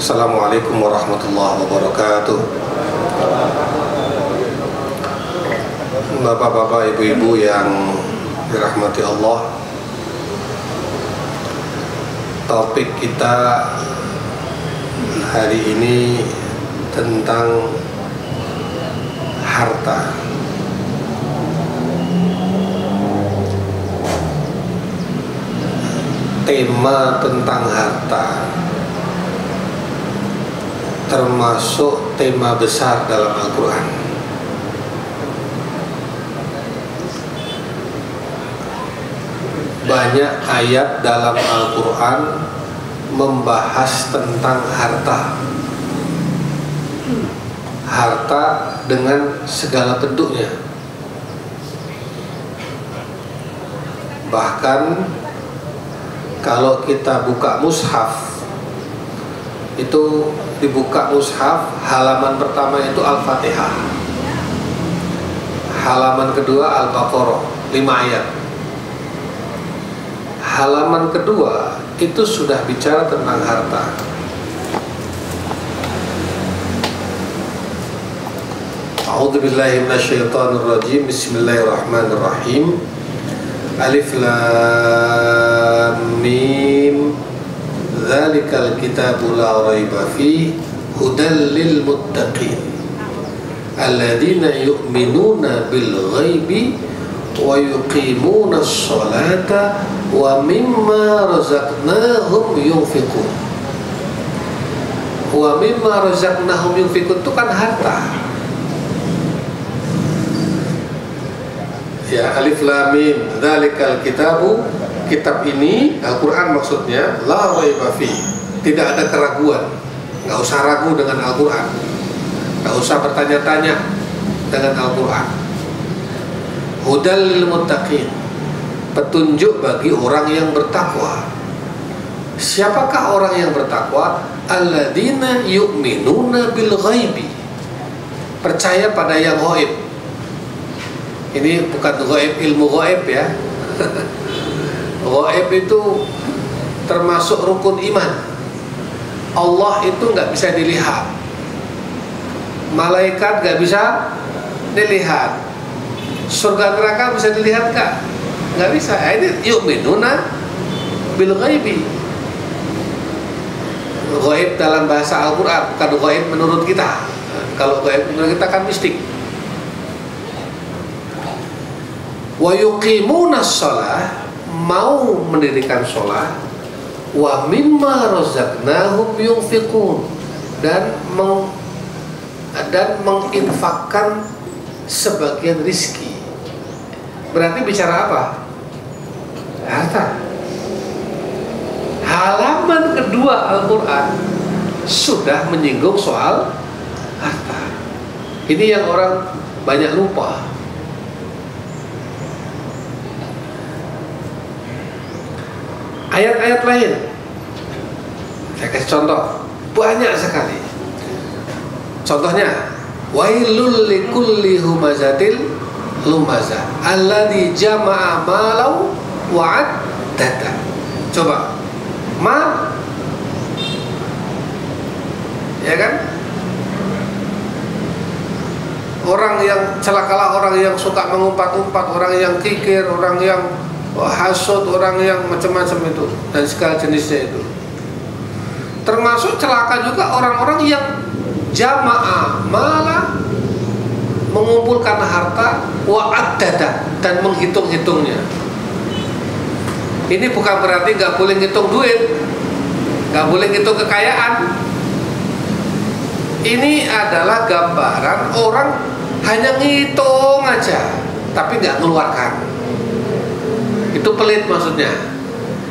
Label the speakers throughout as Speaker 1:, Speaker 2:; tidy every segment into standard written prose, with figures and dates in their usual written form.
Speaker 1: Assalamualaikum warahmatullahi wabarakatuh. Bapak-bapak, ibu-ibu yang dirahmati Allah, topik kita hari ini tentang harta. Tema tentang harta termasuk tema besar dalam Al-Quran. Banyak ayat dalam Al-Quran membahas tentang harta. Harta dengan segala bentuknya. Bahkan kalau kita buka mushaf, itu dibuka mushaf, halaman pertama itu Al-Fatihah, halaman kedua Al-Baqarah, 5 ayat. Halaman kedua itu sudah bicara tentang harta. A'udzubillahi minasyaitonirrajim. Bismillahirrahmanirrahim. Alif Lam Mim. Dzalikal kitabu la raiba fihi hudal lil muttaqin alladzina yu'minuna bil ghaibi wa yuqimuna sholata wa mimma razaqnahum yunfiqun. Wa mimma razaqnahum yunfiqun itu kan harta. Ya, Alif Lam Mim. Dzalikal kitabu, kitab ini Al-Quran maksudnya, la raiba fi, tidak ada keraguan. Nggak usah ragu dengan Al-Quran, nggak usah bertanya-tanya dengan Al-Quran. Hudal lil muttaqin, petunjuk bagi orang yang bertakwa. Siapakah orang yang bertakwa? Alladzina yu'minuna bil ghaibi, percaya pada yang ghaib. Ini bukan ghaib ilmu ghaib ya. Ghaib itu termasuk rukun iman. Allah itu nggak bisa dilihat, malaikat nggak bisa dilihat, surga neraka bisa dilihat nggak bisa. Ini yu'minuna bil ghaibi. Ghaib dalam bahasa Al-Quran, bukan ghaib menurut kita. Kalau ghaib menurut kita kan mistik. Wa yuqimuna shalah, mau mendirikan sholat. Wa mimma razaqnahum yunfiqun, dan menginfakkan sebagian rizki. Berarti bicara apa? Harta. Halaman kedua Al-Quran sudah menyinggung soal harta. Ini yang orang banyak lupa. Ayat-ayat lain, saya kasih contoh, banyak sekali. Contohnya, wailul likulli humazatil lumazah alladzi jama'a malau wa'addada. Coba, ya kan? Orang yang celakalah orang yang suka mengumpat-umpat, orang yang kikir, orang yang hasud, orang yang macam-macam itu dan segala jenisnya itu. Termasuk celaka juga orang-orang yang jamaah malah mengumpulkan harta wa'addada dan menghitung-hitungnya. Ini bukan berarti nggak boleh ngitung duit, nggak boleh ngitung kekayaan. Ini adalah gambaran orang hanya ngitung aja tapi nggak mengeluarkan. Itu pelit maksudnya.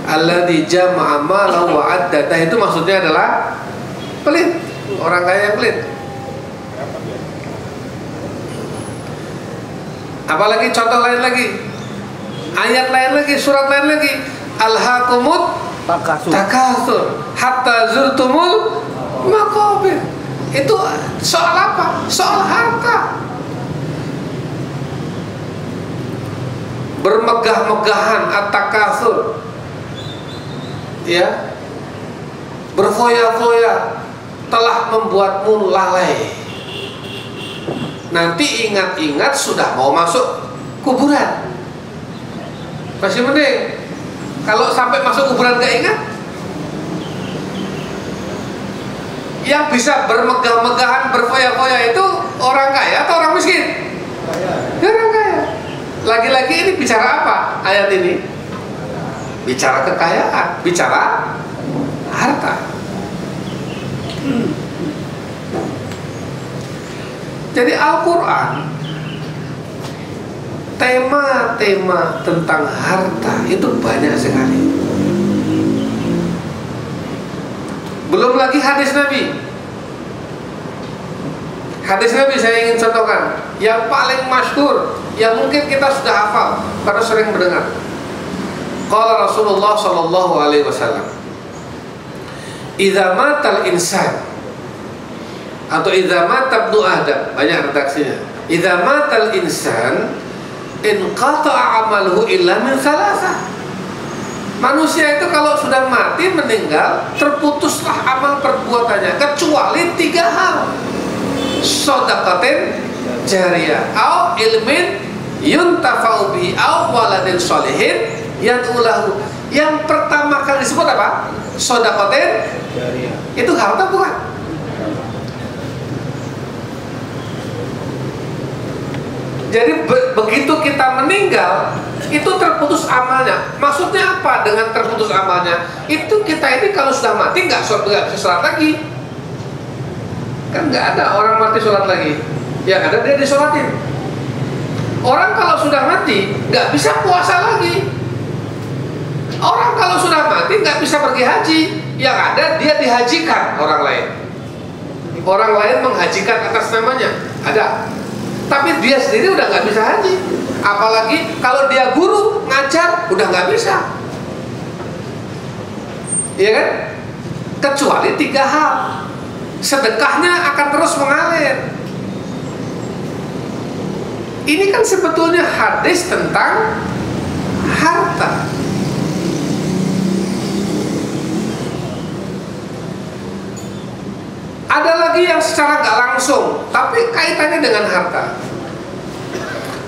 Speaker 1: Alladzi jama'a malahu wa'addada, itu maksudnya adalah pelit, orang kaya yang pelit. Apalagi contoh lain lagi, ayat lain lagi, surat lain lagi. Alhaakumut takatsur hatta zurtumul maqabir. Itu soal apa? Soal harta. Bermegah-megahan, at-takatsur, ya, berfoya-foya telah membuatmu lalai. Nanti ingat-ingat sudah mau masuk kuburan. Masih mending kalau sampai masuk kuburan gak ingat. Yang bisa bermegah-megahan, berfoya-foya itu orang kaya atau orang miskin? Orang kaya. Lagi-lagi ini bicara apa ayat ini? Bicara kekayaan, bicara harta. Jadi Al-Quran, tema-tema tentang harta itu banyak sekali. Belum lagi hadis Nabi. Hadis Nabi saya ingin contohkan. Yang paling masyhur, yang mungkin kita sudah hafal karena sering mendengar. Qala Rasulullah sallallahu alaihi wasallam, "Idza matal insan," atau "idza mata ibnu Adam", banyak redaksinya. "Idza matal insan inqata'a 'amaluhu illa min thalathah." Manusia itu kalau sudah mati, meninggal, terputuslah amal perbuatannya kecuali 3 hal. Shadaqatin jariyah, au ilmin yuntafa'u bihi, au waladin sholihin yad'ulahu. Yang pertama kali disebut apa? Shadaqatin jariyah. Itu harta bukan? Jadi begitu kita meninggal, itu terputus amalnya. Maksudnya apa dengan terputus amalnya? Itu kita ini kalau sudah mati nggak bisa sholat lagi. Kan nggak ada orang mati sholat lagi. Yang ada dia disolatin. Orang kalau sudah mati nggak bisa puasa lagi. Orang kalau sudah mati nggak bisa pergi haji. Yang ada dia dihajikan orang lain. Orang lain menghajikan atas namanya. Ada. Tapi dia sendiri udah nggak bisa haji. Apalagi kalau dia guru ngajar udah nggak bisa. Iya kan? Kecuali 3 hal. Sedekahnya akan terus mengalir. Ini kan sebetulnya hadis tentang harta. Ada lagi yang secara gak langsung, tapi kaitannya dengan harta.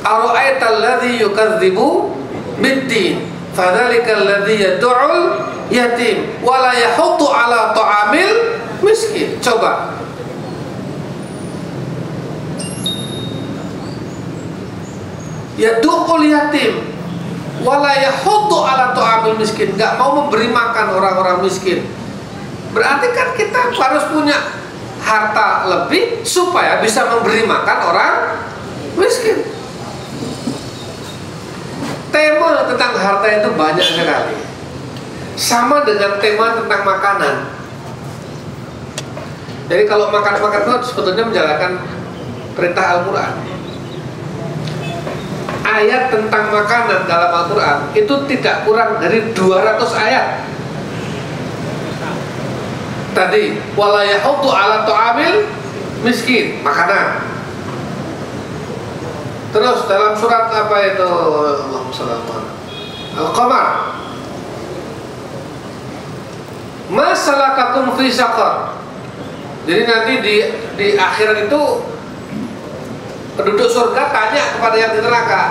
Speaker 1: Ara'aital ladzi yukadzibu bid-din, fadzalikal ladzi yad'ul yatim wa la yahuddu 'ala ta'amil miskin. Coba. Yad'ul yatim wa la yahuddu 'ala ta'amil miskin, gak mau memberi makan orang-orang miskin. Berarti kan kita harus punya harta lebih supaya bisa memberi makan orang miskin. Tema tentang harta itu banyak sekali. Sama dengan tema tentang makanan. Jadi kalau makan-makan itu sebetulnya menjalankan perintah Al-Quran. Ayat tentang makanan dalam Al-Quran itu tidak kurang dari 200 ayat. Tadi wala yahuddu 'ala ta'amil miskin, makanan. Terus dalam surat apa itu? Allahumma shalli 'ala Al-Qamar. Ma salakakum fi saqar. Jadi nanti di akhirat itu penduduk surga tanya kepada yang di neraka,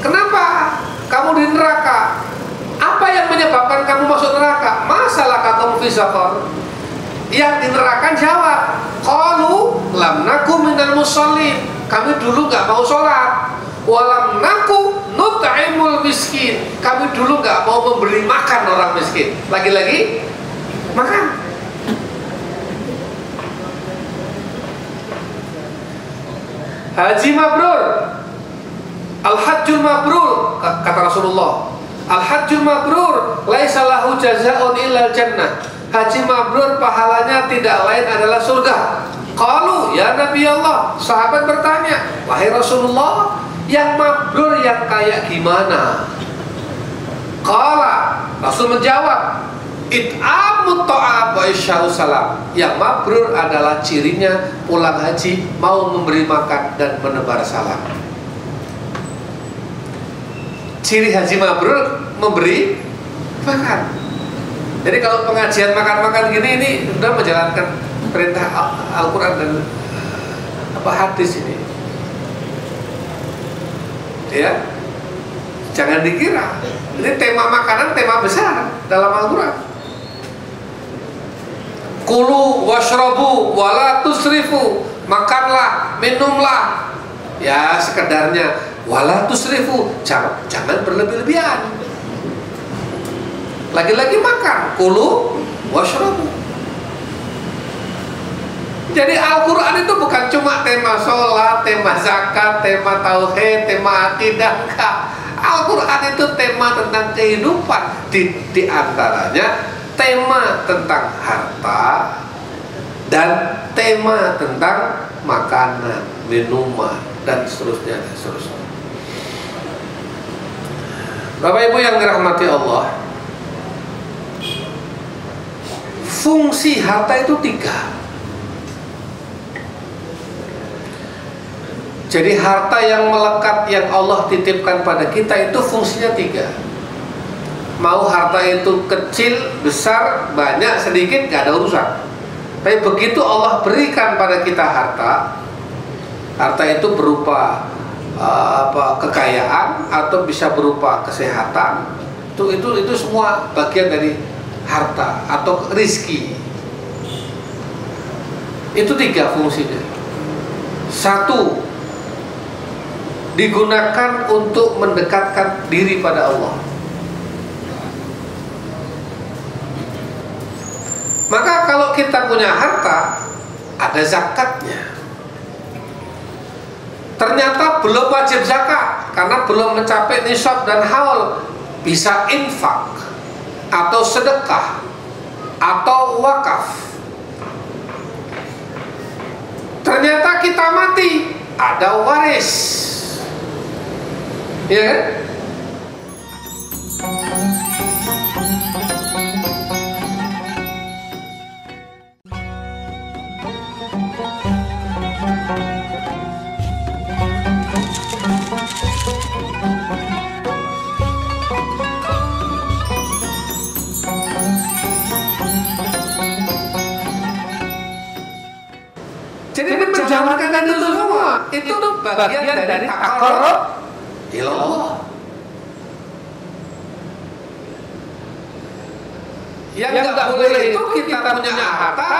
Speaker 1: kenapa kamu di neraka? Apa yang menyebabkan kamu masuk neraka? Masalah kamu fi saqar. Yang di neraka jawab, qalu lam naku minal musallin. Kami dulu nggak mau sholat. Walam naku nut'imul miskin. Kami dulu nggak mau memberi makan orang miskin. Lagi-lagi makan. Haji mabrur, al-hajjul mabrur, kata Rasulullah. Al-hajjul mabrur laisa lahu jazaa'un illa jannah. Haji mabrur pahalanya tidak lain adalah surga. Qalu ya Nabi Allah, sahabat bertanya, wahai Rasulullah, yang mabrur yang kayak gimana? Qala, Rasul menjawab, it'amut ta'am wa isya'us salam. Yang mabrur adalah cirinya pulang haji mau memberi makan dan menebar salam. Ciri haji mabrur memberi makan. Jadi kalau pengajian makan-makan gini, ini sudah menjalankan perintah Al-Quran dan hadis ini. Ya, jangan dikira. Ini tema makanan tema besar dalam Al-Quran. Kulu washrabu wala tusrifu, makanlah, minumlah. Ya sekedarnya. Wala tusrifu, jangan berlebih-lebihan. Lagi-lagi makan, kulu washrabu. Jadi Al-Quran itu bukan cuma tema sholat, tema zakat, tema tauhid, tema akidah. Al-Quran itu tema tentang kehidupan. Di antaranya tema tentang harta dan tema tentang makanan, minuman, dan seterusnya, dan seterusnya. Bapak Ibu yang dirahmati Allah, fungsi harta itu 3. Jadi harta yang melekat yang Allah titipkan pada kita itu fungsinya 3. Mau harta itu kecil, besar, banyak, sedikit, gak ada urusan. Tapi begitu Allah berikan pada kita harta, harta itu berupa kekayaan atau bisa berupa kesehatan. Itu semua bagian dari harta atau rizki. Itu 3 fungsinya. 1, digunakan untuk mendekatkan diri pada Allah. Maka kalau kita punya harta, ada zakatnya. Ternyata belum wajib zakat karena belum mencapai nisab dan haul. Bisa infak atau sedekah atau wakaf. Ternyata kita mati, ada waris. Iya kan? Jadi menjalankan itu semua itu bagian dari taqarrub ila Allah. Yang nggak boleh itu kita punya harta,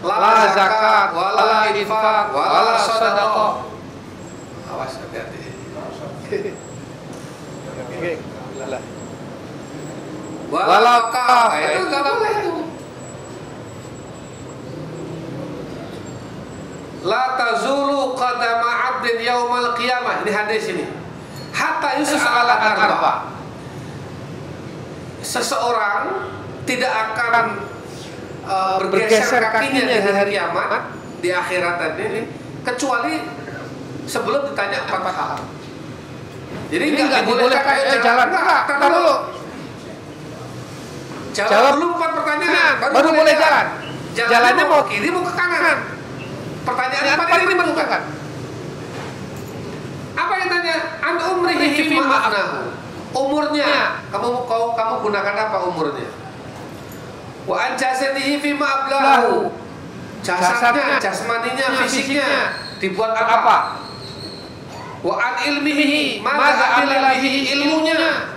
Speaker 1: la zakat, wala infak, wala sedekah. Awas hati-hati. Wala wakaf, itu nggak boleh itu. La tazulu qadama 'abdin yaumal qiyamah. Ini hadis ini. Hatta yus'ala an arba. Seseorang tidak akan bergeser kakinya di hari kiamat, di akhirat ini, kecuali sebelum ditanya 4 hal. Jadi enggak dibolehkan jalan. Enggak, dulu. Jawab dulu 4 pertanyaan, baru boleh jalan. Jalannya mau kiri mau ke kanan. Pertanyaan apa ini menentukan? Apa yang tanya? An umrihi fi ma'anahu. Umurnya, kamu gunakan apa umurnya? Wa an jasadihi fi ma'ablahu. Jasadnya, jasmaninya, fisiknya dibuat apa? Wa an ilmihi, madza amila bihi, ilmunya.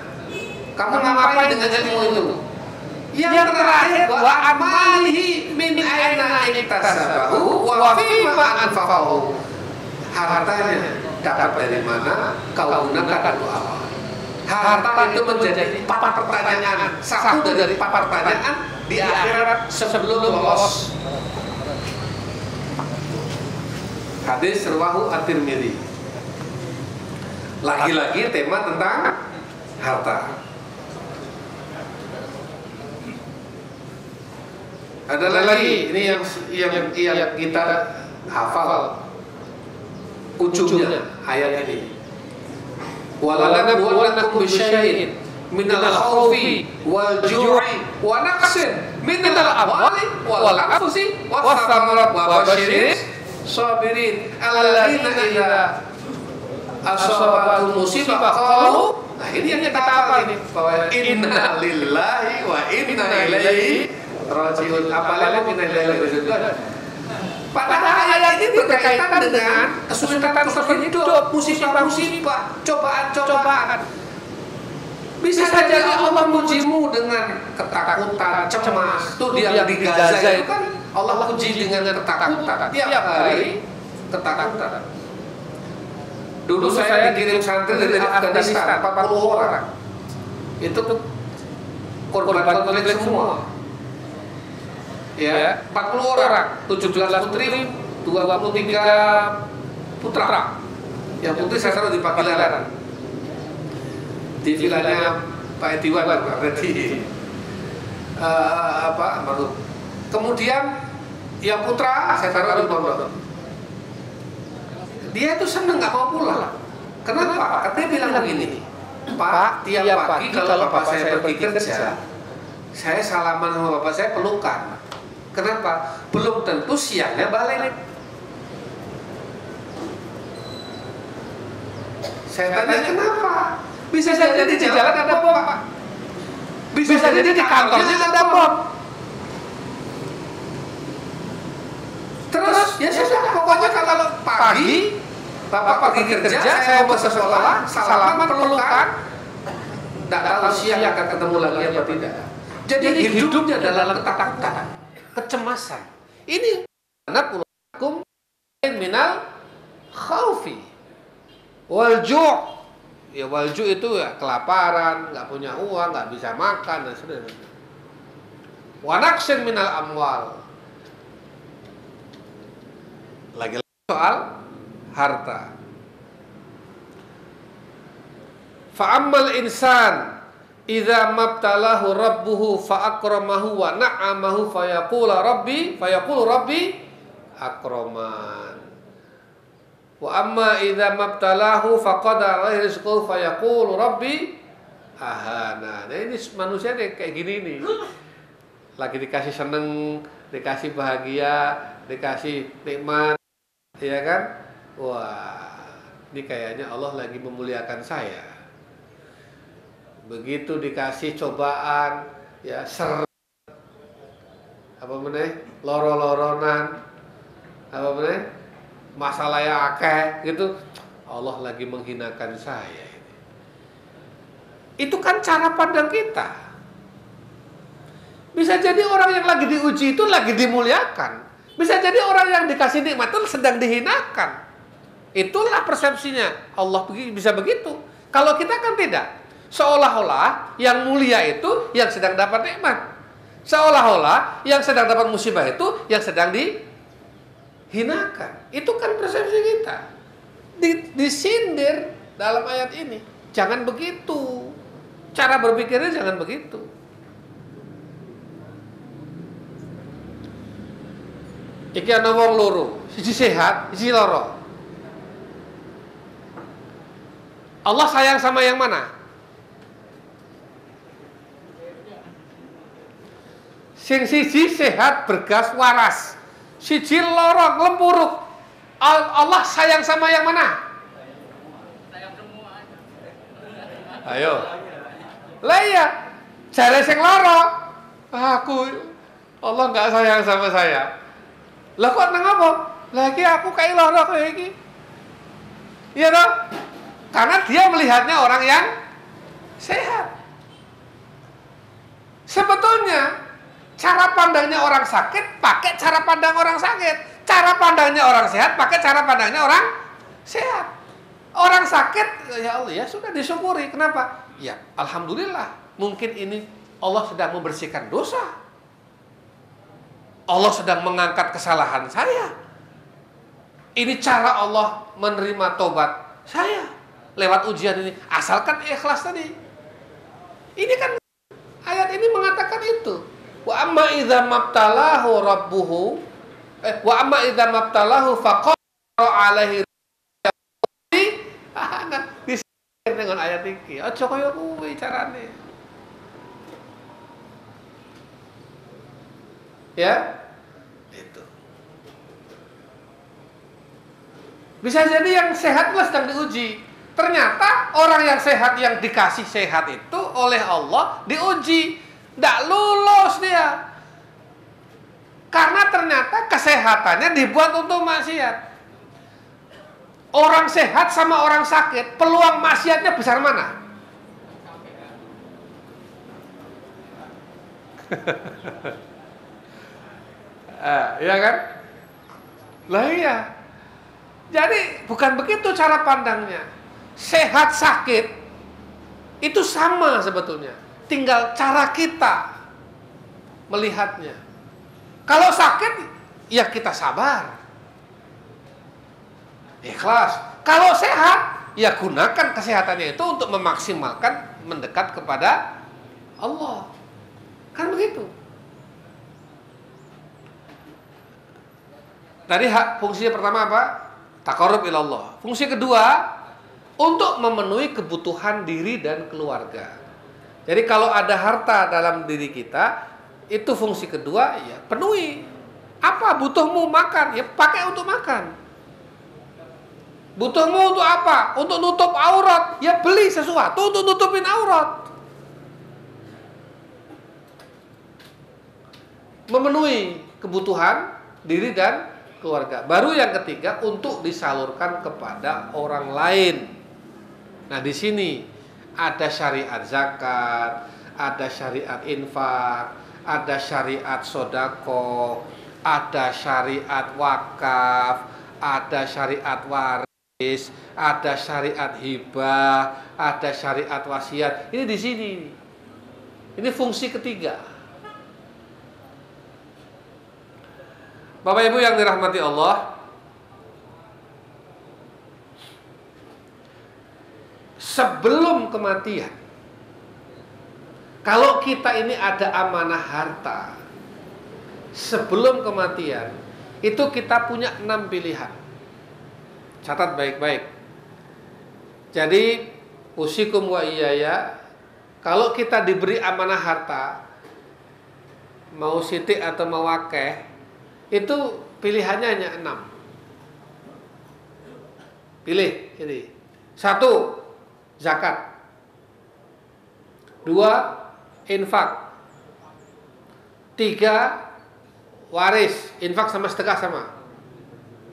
Speaker 1: Kamu ngapain dengan ilmu itu? Yang terakhir, wa amalihi min aina iktasabahu wa fima anfaqahu. Hartanya dapat dari mana, kau gunakan untuk apa? Harta itu menjadi 4 pertanyaan, satu dari 4 pertanyaan di akhirat sebelum lolos. Hadis riwayat At-Tirmidzi. Lagi-lagi tema tentang harta. Ada lagi ini yang kita hafal ujungnya ayat ini. Walanabluwannakum bisyai'in minal khawfi wal ju'i wa naqsin minal amwali wal anfusi was thamarat wa basyiris sabirin alladzina idza asabatuhum musibah qalu Nah, ini yang kita hafal ini bahwa inna lillahi wa inna ilaihi rajiun. Apalagi inna lillahi wa inna ilaihi. Padahal ayat ini berkaitan dengan kesulitan hidup, musibah-musibah, cobaan-cobaan. Bisa jadi Allah mujimu dengan ketakutan, cemas. Tuh dia di Gaza itu kan Allah uji dengan ketakutan. Tiap hari ketakutan. Dulu saya dikirim santri dari Afghanistan 40 orang. Itu korban konflik semua. Ya, 40 orang, 17 putri, 23 putra. Yang putri saya taruh di Pakilaran. Di vilanya Pak Ediwan, berarti Maruf. Kemudian yang putra saya taruh di Pondok. Dia itu seneng nggak mau pulang. Kenapa? Katanya bilang begini, Pak, tiap pagi kalau bapak saya pergi kerja, saya salaman sama bapak saya pelukan. Kenapa? Belum tentu siangnya balik. Saya tanya kenapa? Bisa jadi di jalan ada bom, Pak. Bisa jadi di kantornya ada bom. Terus ya sudah, pokoknya kalau pagi bapak pergi kerja, saya mau ke sekolah, salaman pelukan, tidak tahu siang akan ketemu lagi apa tidak. Jadi hidupnya dalam ketakutan, kecemasan. Ini karena pulakum minal khaufi wal ju'. Ya wal ju' itu ya kelaparan, nggak punya uang, nggak bisa makan dan sebagainya. Wa naqsin minal amwal. Lagi soal harta. Fa'ammal insan idza mabtalahu rabbuhu fa'akramahu wa na'amahu fayaqulu rabbi akraman. Wa amma idza mabtalahu faqadara alaihi rizqahu fayaqulu rabbi ahana. Nah, ini manusia nih kayak gini nih. Lagi dikasih seneng, dikasih bahagia, dikasih nikmat, ya kan? Wah, ini kayaknya Allah lagi memuliakan saya. Begitu dikasih cobaan, ya loro-loronan, masalah yang akeh gitu, Allah lagi menghinakan saya. Itu kan cara pandang kita. Bisa jadi orang yang lagi diuji itu lagi dimuliakan. Bisa jadi orang yang dikasih nikmat itu sedang dihinakan. Itulah persepsinya. Allah bisa begitu. Kalau kita kan tidak. Seolah-olah yang mulia itu yang sedang dapat nikmat. Seolah-olah yang sedang dapat musibah itu yang sedang dihinakan. Itu kan persepsi kita. Disindir dalam ayat ini. Jangan begitu. Cara berpikirnya jangan begitu. Iki ana wong loro, siji sehat, siji lara. Allah sayang sama yang mana? Sing siji sehat, bergas, waras. Siji lara, lempuruk. Allah sayang sama yang mana? Sayang semua. Ayo. Lah iya, jare sing lara. Allah enggak sayang sama saya. Lah kok nang apa? Lagi aku kayak lara kayak iki. Iya dong? Karena dia melihatnya orang yang sehat. Sebetulnya cara pandangnya orang sakit pakai cara pandang orang sakit. Cara pandangnya orang sehat pakai cara pandangnya orang sehat. Orang sakit, ya Allah, ya sudah disyukuri. Kenapa? Ya, alhamdulillah. Mungkin ini Allah sedang membersihkan dosa. Allah sedang mengangkat kesalahan saya. Ini cara Allah menerima tobat saya lewat ujian ini. Asalkan ikhlas tadi. Ini kan ayat ini mengatakan itu. Wa amma idza mabtalahu rabbuhu wa amma idza mabtalahu faqara alaihi dengan ayat iki. Aja kaya kuwi carane. Ya, itu. Bisa jadi yang sehat sedang diuji. Ternyata orang yang sehat, yang dikasih sehat itu oleh Allah diuji, tidak lulus dia. Karena ternyata kesehatannya dibuat untuk maksiat. Orang sehat sama orang sakit, peluang maksiatnya besar mana? Iya kan? Lah iya. Jadi bukan begitu cara pandangnya. Sehat sakit itu sama sebetulnya. Tinggal cara kita melihatnya. Kalau sakit, ya kita sabar, ikhlas. Kalau sehat, ya gunakan kesehatannya itu untuk memaksimalkan mendekat kepada Allah. Kan begitu. Tadi fungsinya pertama apa? Taqarrub ilallah. Fungsi kedua, untuk memenuhi kebutuhan diri dan keluarga. Jadi kalau ada harta dalam diri kita, itu fungsi kedua, ya penuhi. Apa butuhmu makan? Ya pakai untuk makan. Butuhmu untuk apa? Untuk nutup aurat. Ya beli sesuatu untuk nutupin aurat. Memenuhi kebutuhan diri dan keluarga. Baru yang ketiga, untuk disalurkan kepada orang lain. Nah, di sini ada syariat zakat, ada syariat infak, ada syariat sodako, ada syariat wakaf, ada syariat waris, ada syariat hibah, ada syariat wasiat. Ini di sini. Ini fungsi ketiga. Bapak Ibu yang dirahmati Allah, sebelum kematian, kalau kita ini ada amanah harta, sebelum kematian, itu kita punya 6 pilihan. Catat baik-baik. Jadi, usikum wa iyaya, kalau kita diberi amanah harta, mau sitik atau mau wakeh, itu pilihannya hanya 6. Pilih, jadi 1, zakat. 2, infak. 3, waris. Infak sama sedekah sama.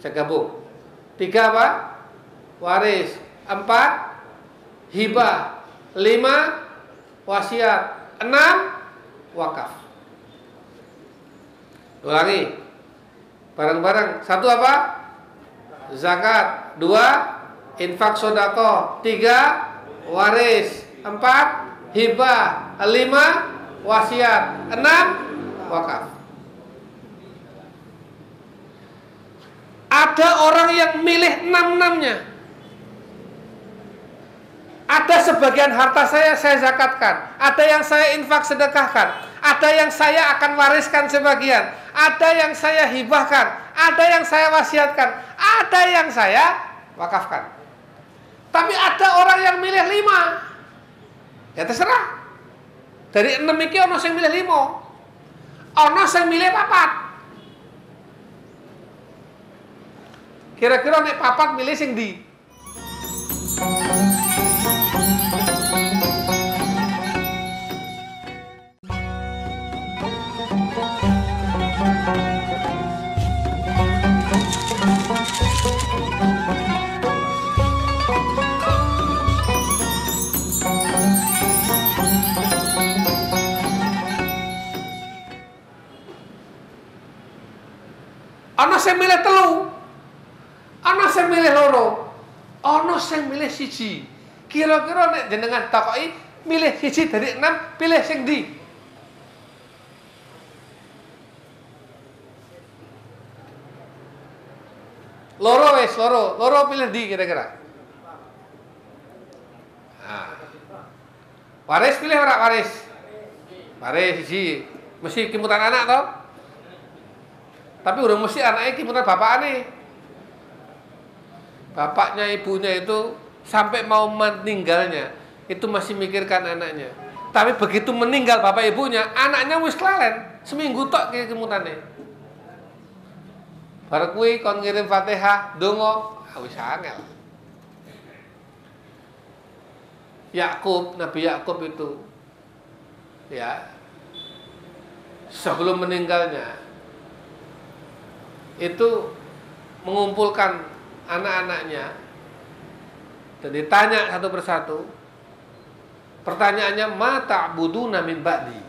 Speaker 1: Saya gabung. 3 apa? Waris. 4, hibah. 5, wasiat. 6, wakaf. Ulangi. Bareng-bareng. 1 apa? Zakat. 2, infak sodako. 3, waris. 4, hibah. 5, wasiat. 6, wakaf. Ada orang yang milih 6-6-nya. Ada sebagian harta saya zakatkan. Ada yang saya infak sedekahkan. Ada yang saya akan wariskan sebagian. Ada yang saya hibahkan. Ada yang saya wasiatkan. Ada yang saya wakafkan. Tapi ada orang yang milih 5. Ya terserah. Dari 6 iki ono sing milih 5. Ono sing milih 4. Kira-kira nek 4 milih sing ndi? Ana sing milih 3, ana sing milih 2, ana sing milih 1. Kira-kira nek jenengan takoki milih 1 dari 6, pilih sing ndi? Loro wis, loro pilih ndi kira-kira? Nah. Waris pilih ora waris? Waris 1. Mesti kimutan anak toh? Tapi udah mesti anaknya kimutan bapaknya. Bapaknya ibunya itu sampai mau meninggalnya itu masih mikirkan anaknya. Tapi begitu meninggal bapak ibunya, anaknya wis kelalen, seminggu tok kimutane. Bar kuwi kon ngirim Fatihah, donga, wis angel. Nabi Yakub itu, ya, sebelum meninggalnya itu mengumpulkan anak-anaknya dan ditanya satu persatu. Pertanyaannya, ma ta'buduna min ba'di.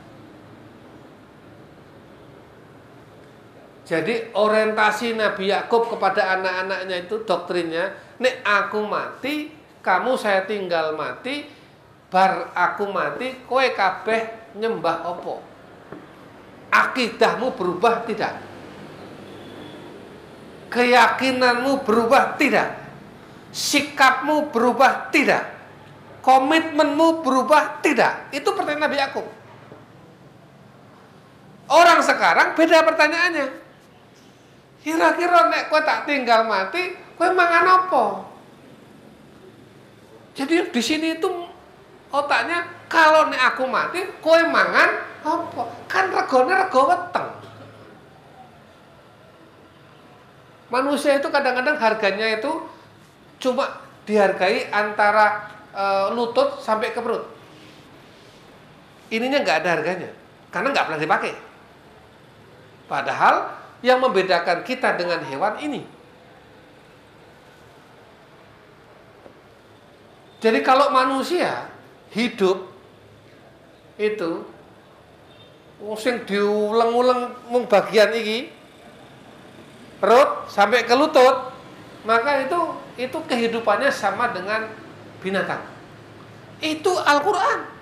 Speaker 1: Jadi orientasi Nabi Yakub kepada anak-anaknya itu doktrinnya, nek aku mati, kamu saya tinggal mati, bar aku mati, kowe kabeh nyembah opo? Akidahmu berubah tidak? Keyakinanmu berubah tidak? Sikapmu berubah tidak? Komitmenmu berubah tidak? Itu pertanyaan Nabi Yakub. Orang sekarang beda pertanyaannya. Kira-kira nek kowe tak tinggal mati, kowe mangan apa? Jadi di sini itu otaknya, kalau nek aku mati, kowe mangan apa? Kan regone rego weteng. Manusia itu kadang-kadang harganya itu cuma dihargai antara lutut sampai ke perut. Ininya nggak ada harganya, karena nggak pernah dipakai. Padahal yang membedakan kita dengan hewan ini. Jadi kalau manusia hidup itu sing diulang-ulang mung bagian iki perut sampai ke lutut, maka itu kehidupannya sama dengan binatang. Itu Al-Quran.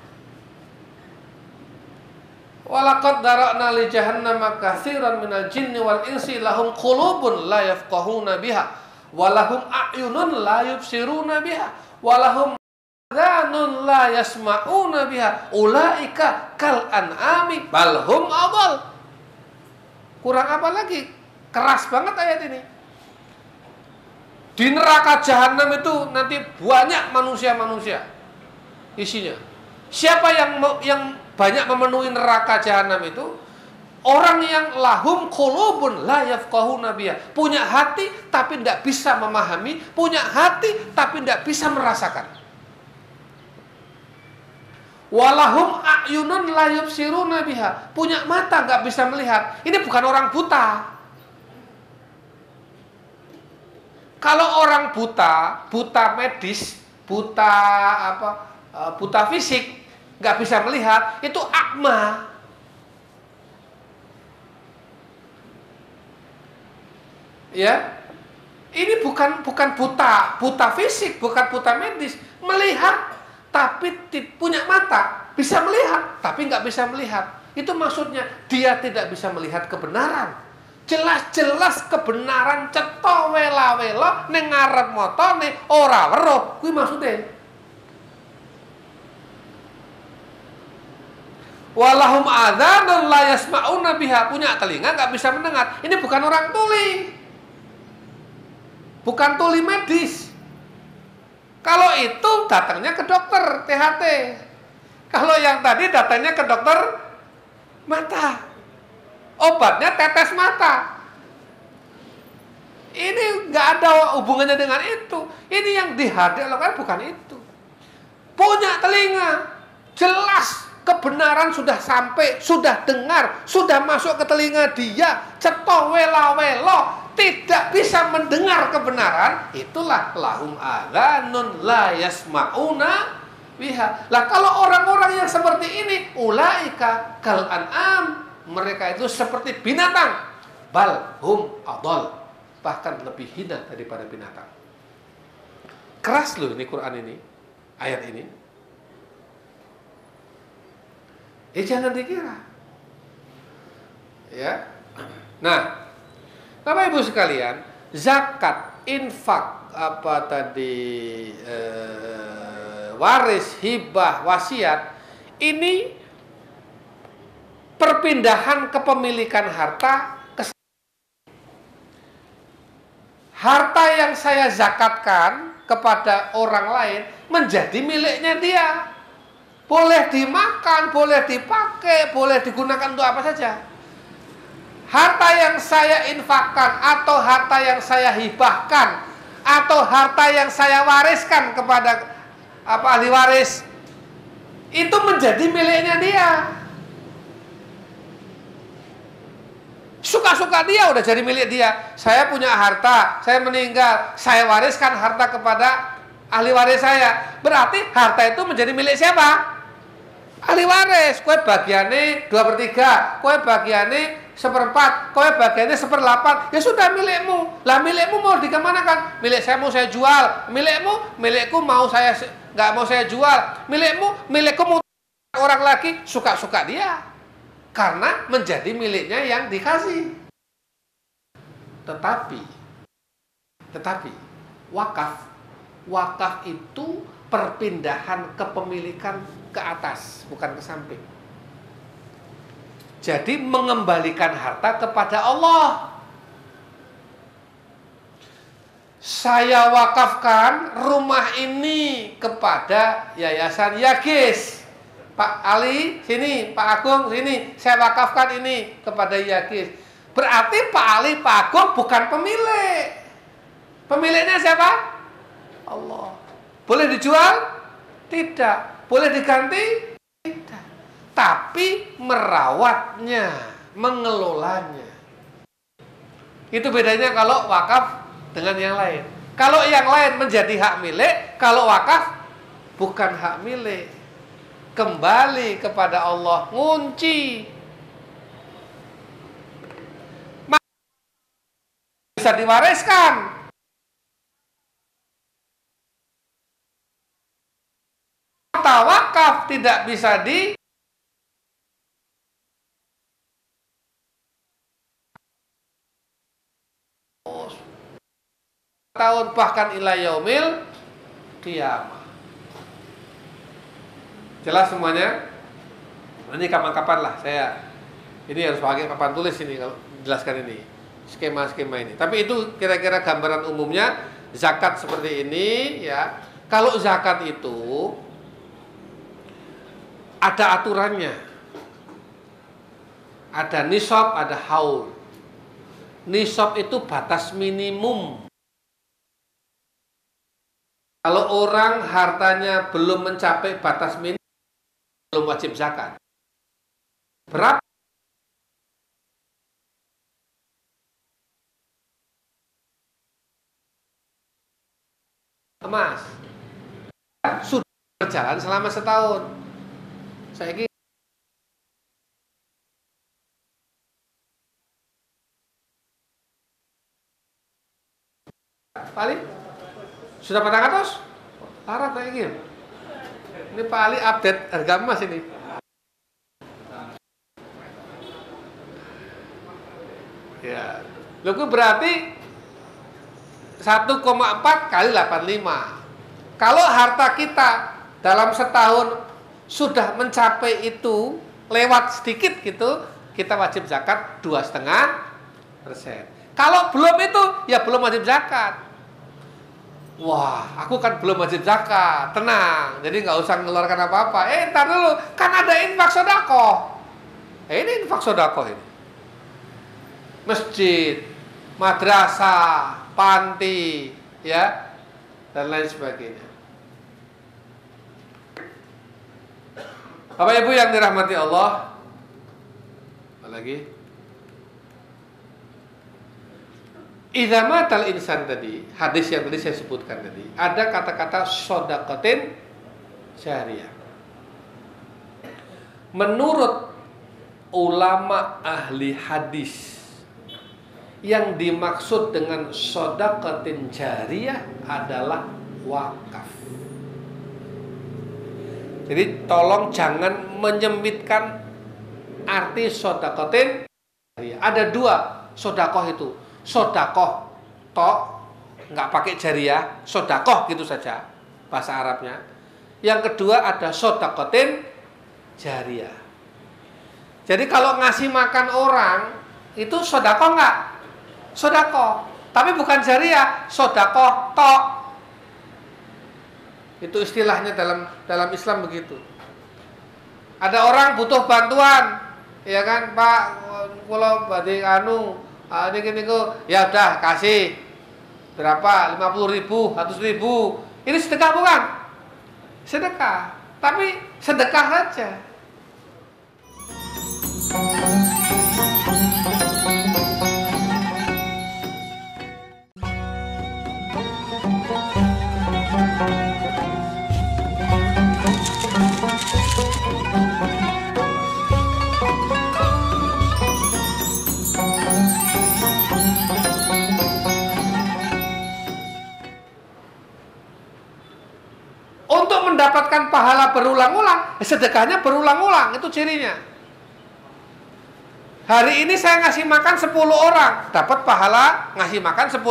Speaker 1: Walaqad dara'na li jahannama katsiran minal jinni wal insi lahum qulubun la yafqahuna biha wa lahum a'yunun la yubsiruna biha wa lahum adhanun la yasma'una biha ulaika kal an'ami bal hum adall. Kurang apa lagi? Keras banget ayat ini. Di neraka jahanam itu nanti banyak manusia-manusia isinya. Siapa yang banyak memenuhi neraka jahanam itu? Orang yang lahum qulubun la yafqahuna biha, punya hati tapi tidak bisa memahami, punya hati tapi tidak bisa merasakan. Walahum a'yunun la yubsiruna biha, punya mata nggak bisa melihat. Ini bukan orang buta. Kalau orang buta medis, buta fisik, nggak bisa melihat, itu akma. Ya, ini bukan buta fisik, bukan buta medis, melihat tapi punya mata, bisa melihat tapi nggak bisa melihat. Itu maksudnya dia tidak bisa melihat kebenaran. Jelas-jelas kebenaran cetha wela-wela ning ngarep matane ora weruh. Kuwi maksude. Walahum adzanun la yasma'una biha, punya telinga nggak bisa mendengar. Ini bukan orang tuli. Bukan tuli medis. Kalau itu datangnya ke dokter THT. Kalau yang tadi datangnya ke dokter mata. Obatnya tetes mata. Ini nggak ada hubungannya dengan itu. Ini yang dihadirkan bukan itu. Punya telinga, jelas kebenaran sudah sampai, sudah dengar, sudah masuk ke telinga dia, cetha wela-welo, tidak bisa mendengar kebenaran. Itulah lahum adzanun la yasma'una biha. Lah kalau orang-orang yang seperti ini, ulaika kal an'am, mereka itu seperti binatang, bal hum adall, bahkan lebih hina daripada binatang. Keras loh ini Quran ini, ayat ini. Jangan dikira. Ya. Nah, Bapak Ibu sekalian, zakat, infak, waris, hibah, wasiat, ini perpindahan kepemilikan harta ke harta yang saya zakatkan kepada orang lain menjadi miliknya dia. Boleh dimakan, boleh dipakai, boleh digunakan untuk apa saja. Harta yang saya infakkan atau harta yang saya hibahkan atau harta yang saya wariskan kepada ahli waris itu menjadi miliknya dia. Suka-suka dia udah jadi milik dia. Saya punya harta, saya meninggal, saya wariskan harta kepada ahli waris saya. Berarti harta itu menjadi milik siapa? Ahli waris. Kowe bagiannya 2/3, kowe bagiannya 1/4, kowe bagiannya 1/8. Ya sudah milikmu. Lah milikmu mau dikemanakan? Milik saya mau saya jual. Milikku mau saya nggak mau saya jual. Milikku mau orang lagi, suka-suka dia. Karena menjadi miliknya yang dikasih. Tetapi wakaf itu perpindahan kepemilikan ke atas, bukan ke samping. Jadi mengembalikan harta kepada Allah. Saya wakafkan rumah ini kepada Yayasan Yagis. Pak Ali sini, Pak Agung sini, saya wakafkan ini kepada Yagis. Berarti Pak Ali, Pak Agung bukan pemilik. Pemiliknya siapa? Allah. Boleh dijual? Tidak. Boleh diganti? Tidak. Tapi merawatnya, mengelolanya. Itu bedanya kalau wakaf dengan yang lain. Kalau yang lain menjadi hak milik, kalau wakaf bukan hak milik. Kembali kepada Allah, ngunci. Bisa diwariskan. Harta wakaf tidak bisa di tahun bahkan ila yaumil qiyamah. Jelas semuanya? Nanti kapan-kapan lah ini harus pakai papan tulis ini kalau jelaskan ini skema-skema ini. Tapi itu kira-kira gambaran umumnya zakat seperti ini ya. Kalau zakat itu ada aturannya. Ada nisab, ada haul. Nisab itu batas minimum. Kalau orang hartanya belum mencapai batas minimum, belum wajib zakat. Berapa? Emas. Sudah berjalan selama setahun. Saya kira paling sudah pada atas? Larang kayak gini. Ini Pak Ali update harga emas ini. Ya. Loh, itu berarti 1,4 kali 85. Kalau harta kita dalam setahun sudah mencapai itu, lewat sedikit gitu, kita wajib zakat 2,5%. Kalau belum itu, ya belum wajib zakat. Wah, aku kan belum wajib zakat. Tenang, jadi nggak usah mengeluarkan apa-apa. Ntar dulu, kan ada infak sedekah. Ini infak sedekah ini. Masjid, madrasah, panti, ya, dan lain sebagainya. Bapak Ibu yang dirahmati Allah, apa lagi? Idza matal insan tadi, hadis yang tadi saya sebutkan tadi, ada kata-kata shadaqatin jariyah. Menurut ulama ahli hadis, yang dimaksud dengan shadaqatin jariyah adalah wakaf. Jadi tolong jangan menyempitkan arti shadaqatin jariyah. Ada dua sedekah itu. Sodakoh tok, nggak pakai jariyah, sodakoh gitu saja bahasa Arabnya. Yang kedua ada sodakotin jariyah. Jadi kalau ngasih makan orang itu sodakoh nggak? Sodakoh, tapi bukan jariyah, sodakoh tok. Itu istilahnya dalam Islam begitu. Ada orang butuh bantuan, ya kan Pak, kalau badhe ini ya udah kasih berapa? 50.000, 100.000. Ini sedekah bukan? Sedekah. tapi sedekah saja. Untuk mendapatkan pahala berulang-ulang, sedekahnya berulang-ulang, itu cirinya. Hari ini saya ngasih makan 10 orang, dapat pahala ngasih makan 10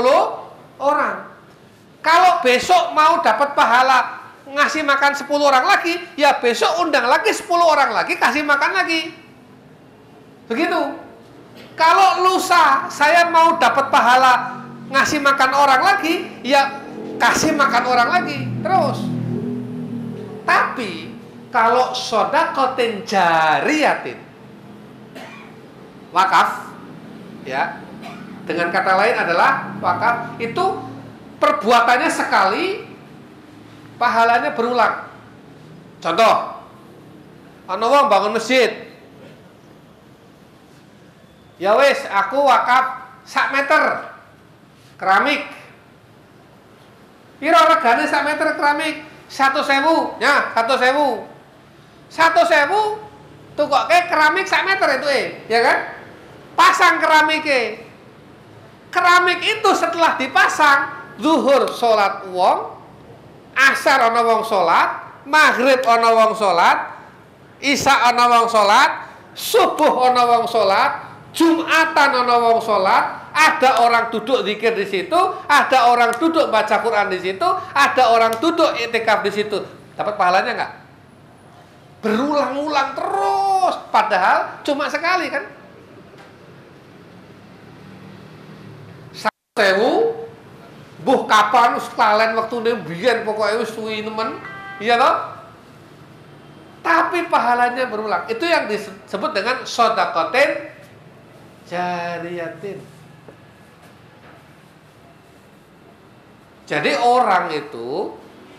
Speaker 1: orang. Kalau besok mau dapat pahala ngasih makan 10 orang lagi, ya besok undang lagi 10 orang lagi, kasih makan lagi. Begitu. Kalau lusa saya mau dapat pahala ngasih makan orang lagi, ya kasih makan orang lagi, terus. Tapi kalau sodakotin jariyatin, wakaf, ya, dengan kata lain adalah wakaf itu perbuatannya sekali, pahalanya berulang. Contoh, ana wong bangun masjid, ya wis, aku wakaf 1 meter keramik. Piro regane 1 meter keramik? 1.000, ya 1.000. 1.000 tukoke keramik 1 meter itu ya kan? Pasang keramiknya. Keramik itu setelah dipasang, zuhur sholat wong, asar ana wong sholat, maghrib ana wong sholat, isya ana wong sholat, subuh ana wong sholat, jumatan ana wong sholat, ada orang duduk zikir di situ, ada orang duduk baca Quran di situ, ada orang duduk i'tikaf di situ. Dapat pahalanya nggak? Berulang-ulang terus, padahal cuma sekali kan? 1.000, buh kapan sekalian waktu ini biyen pokoknya wis suwi nemen, iya toh? Tapi pahalanya berulang. Itu yang disebut dengan sodakotin jariyatin. Jadi orang itu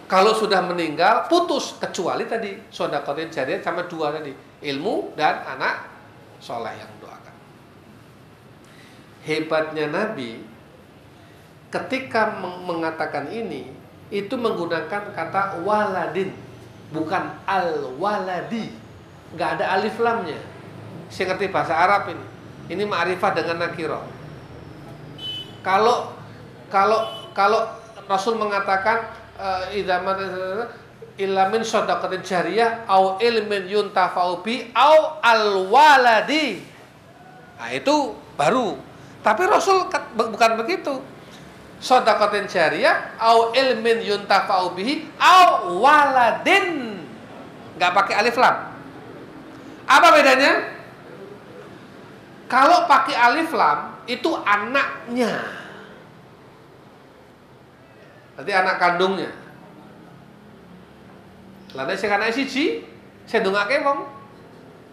Speaker 1: kalau sudah meninggal putus, kecuali tadi sodakotin jariyah sama 2 tadi, ilmu dan anak soleh yang mendoakan. Hebatnya Nabi ketika mengatakan ini, itu menggunakan kata waladin, bukan al-waladi. Nggak ada alif lamnya. Saya ngerti bahasa Arab ini. Ini ma'rifah dengan nakirah. Kalau Rasul mengatakan ilamin shadaqatin jariyah au ilmin yuntafa'u bi au al-waladi. Nah, itu baru. Tapi Rasul bukan begitu. Shadaqatin jariyah au ilmin yuntafa'u bihi au waladin. Enggak pakai alif lam. Apa bedanya? Kalau pakai alif lam itu anaknya. Berarti anak kandungnya. Lan sing anake siji, sing ndongake wong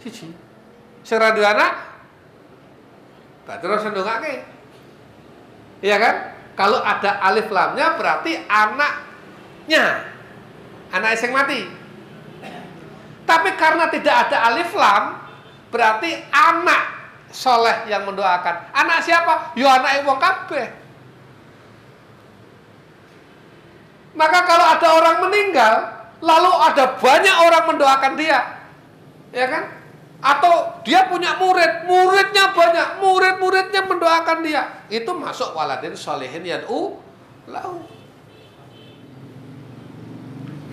Speaker 1: siji. Sing ra duwe anak, berarti ora ndongake. Iya kan? Kalau ada alif lamnya berarti anaknya. Anak sing mati. Tapi karena tidak ada alif lam, berarti anak soleh yang mendoakan. Anak siapa? Yo anake wong kabeh. Maka kalau ada orang meninggal, lalu ada banyak orang mendoakan dia, ya kan? Atau dia punya murid, muridnya banyak, murid-muridnya mendoakan dia, itu masuk waladin sholihin yad'u lahu.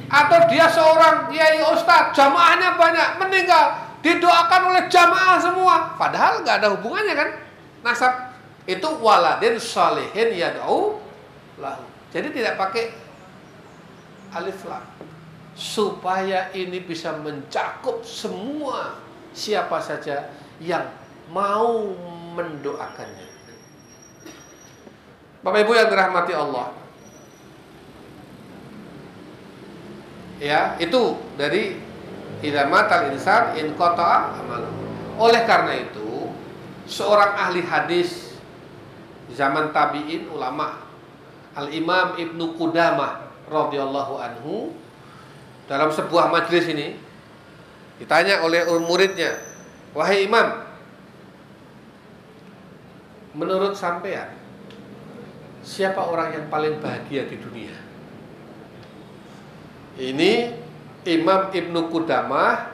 Speaker 1: Atau dia seorang kiai ustadz, jamaahnya banyak, meninggal, didoakan oleh jamaah semua, padahal nggak ada hubungannya kan? Nasab itu waladin sholihin yad'u lahu. Jadi tidak pakai alif lam, supaya ini bisa mencakup semua siapa saja yang mau mendoakannya. Bapak Ibu yang dirahmati Allah, ya, itu dari idza matal insan in qata'a amalu. Oleh karena itu, seorang ahli hadis zaman tabi'in, ulama, Al-Imam Ibnu Qudamah radhiyallahu anhu, dalam sebuah majelis ini ditanya oleh muridnya, wahai imam, menurut sampean siapa orang yang paling bahagia di dunia? Ini Imam Ibnu Qudamah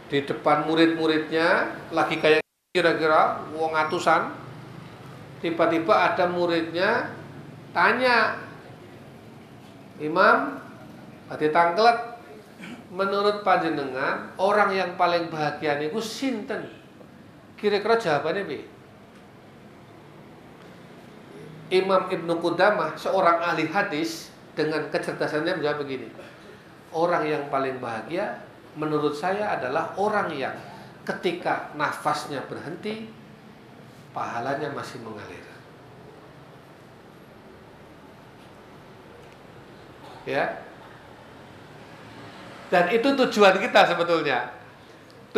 Speaker 1: di depan murid-muridnya lagi kayak kira-kira wong atusan. Tiba-tiba ada muridnya tanya, Imam, hati tangklet, menurut panjenengan orang yang paling bahagia niku sinten? Kira-kira jawabannya bi? Imam Ibnu Qudamah, seorang ahli hadis, dengan kecerdasannya menjawab begini, orang yang paling bahagia menurut saya adalah orang yang ketika nafasnya berhenti, pahalanya masih mengalir. Ya. Dan itu tujuan kita sebetulnya.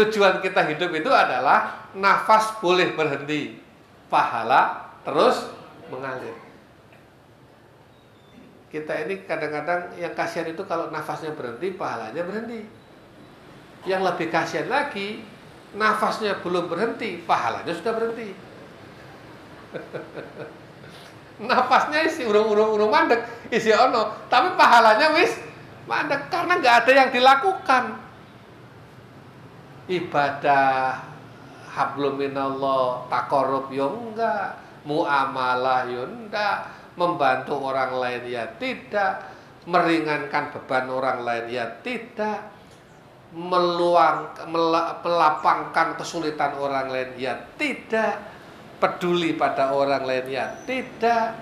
Speaker 1: Tujuan kita hidup itu adalah nafas boleh berhenti, pahala terus mengalir. Kita ini kadang-kadang yang kasihan itu kalau nafasnya berhenti, pahalanya berhenti. Yang lebih kasihan lagi, nafasnya belum berhenti, pahalanya sudah berhenti. Nafasnya isi urung mandek, isi ono, tapi pahalanya wis mandek karena nggak ada yang dilakukan. Ibadah hablum minallah, taqarrub yo enggak, muamalah yo enggak, membantu orang lain ya tidak, meringankan beban orang lain ya tidak, melapangkan kesulitan orang lain ya tidak, peduli pada orang lain ya tidak.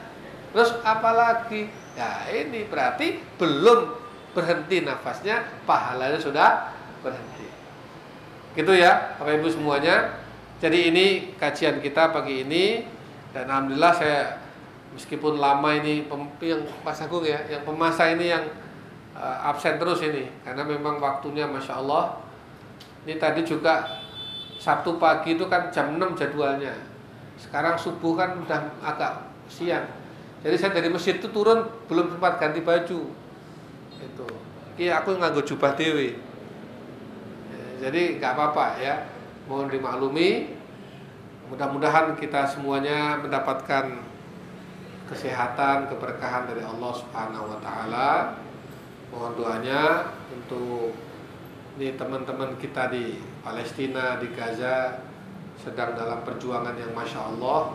Speaker 1: Terus apalagi? Ya ini berarti belum berhenti nafasnya, pahalanya sudah berhenti. Gitu ya Bapak Ibu semuanya. Jadi ini kajian kita pagi ini, dan alhamdulillah saya meskipun lama ini yang Mas Agung ya, yang pemasa ini yang absen terus ini karena memang waktunya Masya Allah. Ini tadi juga Sabtu pagi itu kan jam 6 jadwalnya, sekarang subuh kan udah agak siang, jadi saya dari masjid itu turun belum sempat ganti baju itu. Iya aku nganggo jubah dewe, jadi nggak apa-apa ya, mohon dimaklumi. Mudah-mudahan kita semuanya mendapatkan kesehatan, keberkahan dari Allah Subhanahu wa taala. Mohon doanya untuk ini teman-teman kita di Palestina, di Gaza sedang dalam perjuangan yang Masya Allah.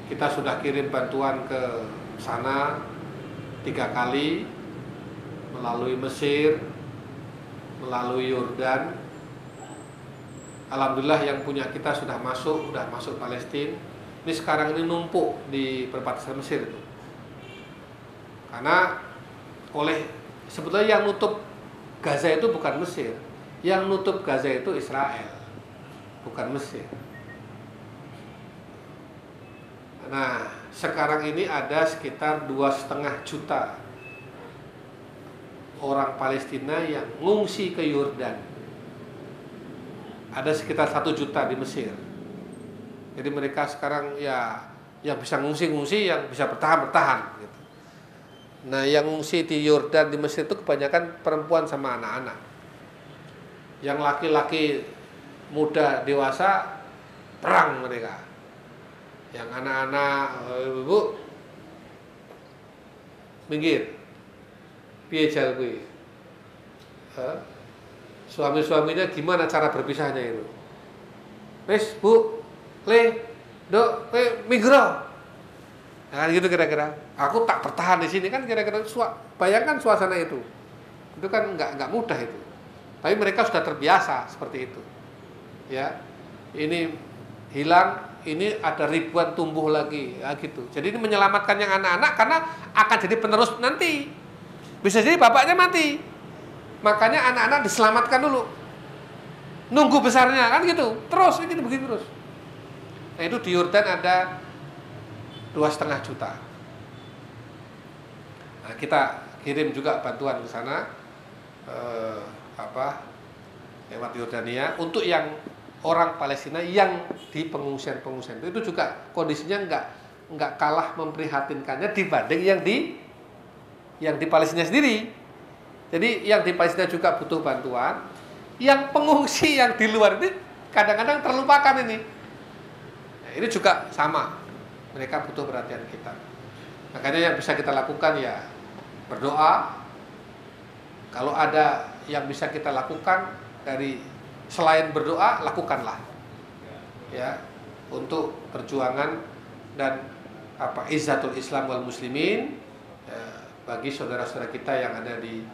Speaker 1: Kita sudah kirim bantuan ke sana 3 kali, melalui Mesir, melalui Yordan. Alhamdulillah yang punya kita sudah masuk Palestina. Ini sekarang ini numpuk di perbatasan Mesir itu. Karena sebetulnya yang nutup Gaza itu bukan Mesir, yang nutup Gaza itu Israel, bukan Mesir. Nah, sekarang ini ada sekitar 2,5 juta orang Palestina yang ngungsi ke Yordan. Ada sekitar 1 juta di Mesir. Jadi mereka sekarang ya yang bisa ngungsi, yang bisa bertahan gitu. Nah, yang ngungsi di Yordan, di Mesir itu kebanyakan perempuan sama anak-anak. Yang laki-laki muda dewasa perang mereka. Yang anak-anak, ibu minggir, piye jal kuwi. Suami-suaminya gimana cara berpisahnya itu? Wes bu, le, dok, migro. Nah, gitu kira-kira. Aku tak bertahan di sini kan kira-kira. Bayangkan suasana itu. Itu kan nggak mudah itu. Tapi mereka sudah terbiasa seperti itu. Ya, ini hilang, ini ada ribuan tumbuh lagi, ya gitu. Jadi ini menyelamatkan yang anak-anak karena akan jadi penerus nanti. Bisa jadi bapaknya mati. Makanya anak-anak diselamatkan dulu. Nunggu besarnya kan gitu. Terus ini begitu terus. Nah, itu di Yordan ada 2,5 juta. Nah, kita kirim juga bantuan ke sana lewat Yordania untuk yang orang Palestina yang di pengungsian itu juga kondisinya nggak kalah memprihatinkannya dibanding yang di Palestina sendiri. Jadi yang di Palestina juga butuh bantuan. Yang pengungsi yang di luar ini kadang-kadang terlupakan ini. Nah, ini juga sama. Mereka butuh perhatian kita. Makanya yang bisa kita lakukan ya berdoa. Kalau ada yang bisa kita lakukan dari selain berdoa, lakukanlah. Ya, untuk perjuangan dan izzatul Islam wal muslimin bagi saudara-saudara kita yang ada di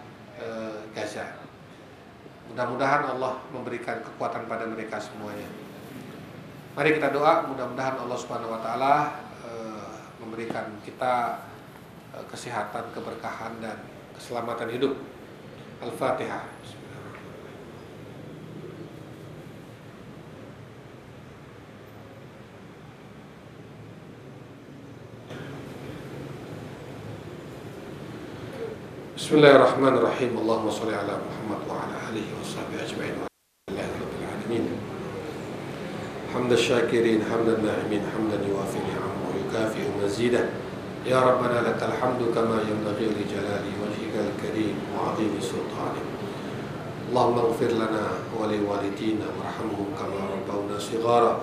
Speaker 1: Gaza. Mudah-mudahan Allah memberikan kekuatan pada mereka semuanya. Mari kita doa, mudah-mudahan Allah Subhanahu wa taala memberikan kita kesehatan, keberkahan dan keselamatan hidup. Al-Fatihah. Bismillahirrahmanirrahim. Allahumma sholli ala Muhammad wa ala alihi wa sahbihi ajma'in. Alhamdulillahirabbil alamin. Hamdan syakirin, hamdan na'imin, hamdan yuwafi ni'amahu wa yukafi'u mazidah. Ya Rabbana lakal hamdu kama yanbaghi li jalali wajhikal karim wa 'azimi sultanik. Allahumma ighfir lana wa li walidina warhamhum kama rabbawna shighara.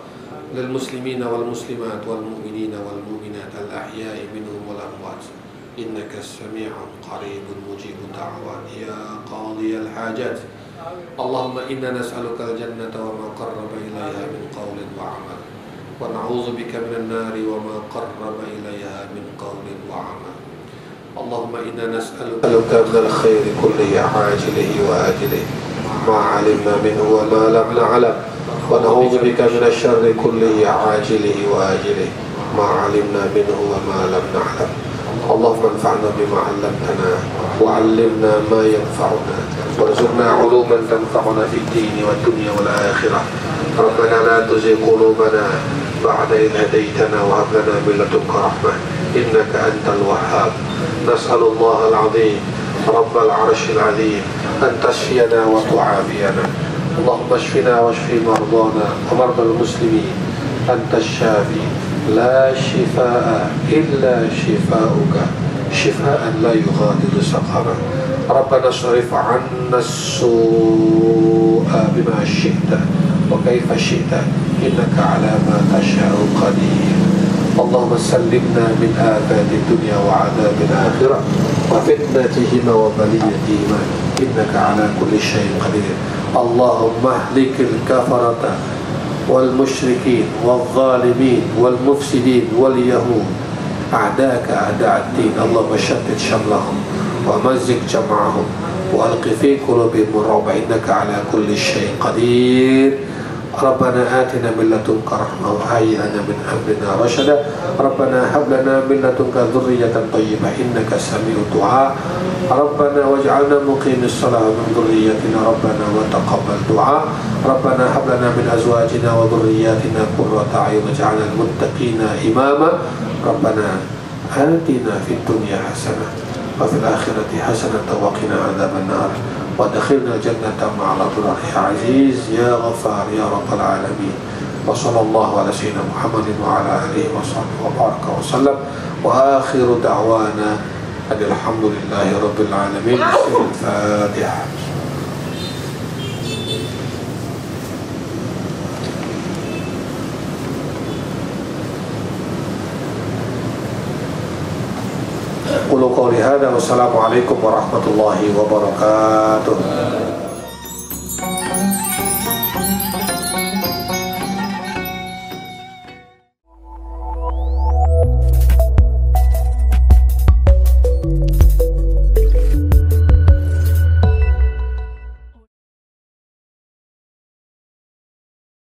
Speaker 1: Lil muslimina wal muslimat wal mu'minina wal mu'minat al ahya'i minhum wal amwat. إنك السميع قريب مجيب الدعوات يا قاضي الحاجات اللهم إنا نسألك الجنة وما قرب إليها من قول وعمل ونعوذ بك من النار وما قرب إليها من قول وعمل اللهم إنا نسألك من الخير كله عاجله وآجله ما علمنا منه وما لم نعلم ونعوذ بك من الشر كله عاجله وآجله ما علمنا منه وما لم نعلم اللهم انفعنا بما علمتنا وعلمنا ما ينفعنا وارزقنا علوما تنفعنا في الدين والدنيا والآخرة ربنا لا تزغ قلوبنا بعد إذ هديتنا وهب لنا من لدنك رحمة إنك أنت الوهاب نسأل الله العظيم رب العرش العظيم أن تشفينا وتعافينا اللهم اشفنا واشف مرضانا ومرضى المسلمين أنت الشافي لا شفاء إلا شفاؤك شفاء لا يغادر سقما ربنا اصرف عنا السوء بما شئت وكيف شئت إنك على ما تشاء قدير اللهم سلمنا من آفات الدنيا وعذاب الآخرة وفتنتهما وبليتهما إنك على كل شيء قدير اللهم اهلك الكفرة والمشركين والظالمين والمفسدين واليهود أعداءك أعداء الدين اللهم شتت شملهم ومزق جمعهم وألق في قلوبهم الرعب إنك على كل شيء قدير ربنا آتنا من لدنك رحمة وهيئ لنا من أمرنا رشدا ربنا هب لنا من لدنك ذرية طيبة إنك سميع الدعاء ربنا واجعلنا مقيم الصلاة من ذريتنا ربنا وتقبل دعاء ربنا هب لنا من أزواجنا وذرياتنا قرة أعين واجعلنا المتقين إماما ربنا آتنا في الدنيا حسنة وفي الآخرة حسنة وقنا عذاب النار وادخلنا الجنة مع الأبرار يا عزيز يا غفار يا رب العالمين وصلى الله على سيدنا محمد وعلى آله وصحبه وبارك وسلم وآخر دعوانا أن الحمد لله رب العالمين الفاتحة. قولوا قولي هذا والسلام عليكم ورحمة الله وبركاته.